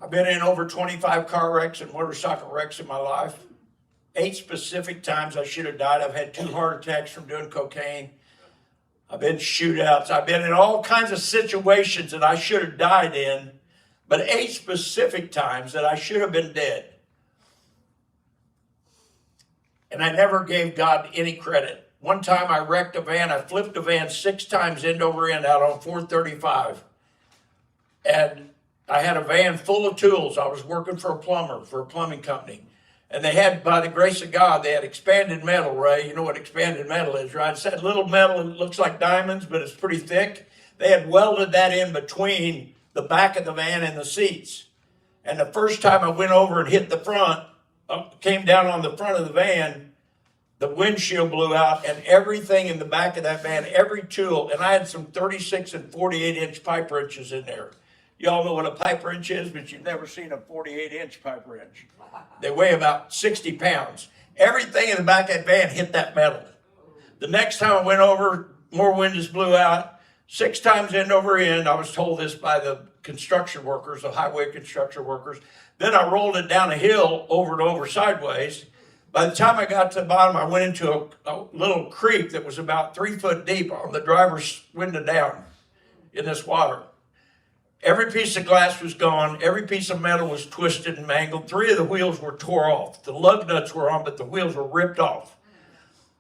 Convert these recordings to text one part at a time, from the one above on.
I've been in over 25 car wrecks and motorcycle wrecks in my life. 8 specific times I should have died. I've had 2 heart attacks from doing cocaine. I've been shootouts. I've been in all kinds of situations that I should have died in, but 8 specific times that I should have been dead. And I never gave God any credit. One time I wrecked a van. I flipped a van 6 times end over end out on 435. And I had a van full of tools. I was working for a plumber, for a plumbing company. And they had, by the grace of God, they had expanded metal, Ray. You know what expanded metal is, right? It's that little metal that looks like diamonds, but it's pretty thick. They had welded that in between the back of the van and the seats. And the first time I went over and hit the front, came down on the front of the van, the windshield blew out, and everything in the back of that van, every tool, and I had some 36 and 48-inch pipe wrenches in there. Y'all know what a pipe wrench is, but you've never seen a 48-inch pipe wrench. They weigh about 60 pounds. Everything in the back of that van hit that metal. The next time I went over, more windows blew out. 6 times end over end. I was told this by the construction workers, the highway construction workers. Then I rolled it down a hill over and over sideways. By the time I got to the bottom, I went into a little creek that was about 3 foot deep on the driver's window down in this water. Every piece of glass was gone. Every piece of metal was twisted and mangled. 3 of the wheels were tore off. The lug nuts were on, but the wheels were ripped off.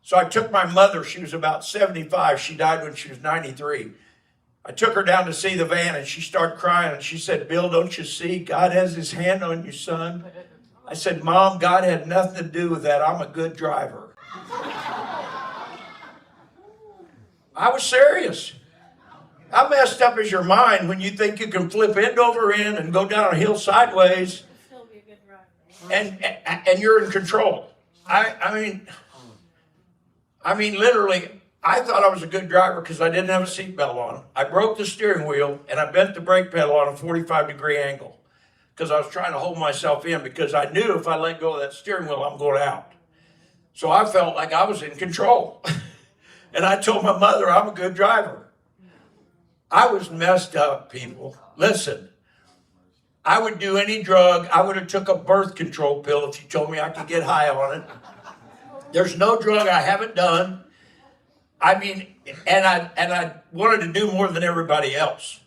So I took my mother. She was about 75. She died when she was 93. I took her down to see the van, and she started crying. And she said, "Bill, don't you see? God has his hand on you, son." I said, "Mom, God had nothing to do with that. I'm a good driver." I was serious. How messed up is your mind when you think you can flip end over end and go down a hill sideways and you're in control? I mean, literally, I thought I was a good driver because I didn't have a seatbelt on. I broke the steering wheel and I bent the brake pedal on a 45-degree angle because I was trying to hold myself in because I knew if I let go of that steering wheel, I'm going out. So I felt like I was in control. And I told my mother I'm a good driver. I was messed up, people. Listen, I would do any drug. I would have took a birth control pill if you told me I could get high on it. There's no drug I haven't done. I mean, and I wanted to do more than everybody else.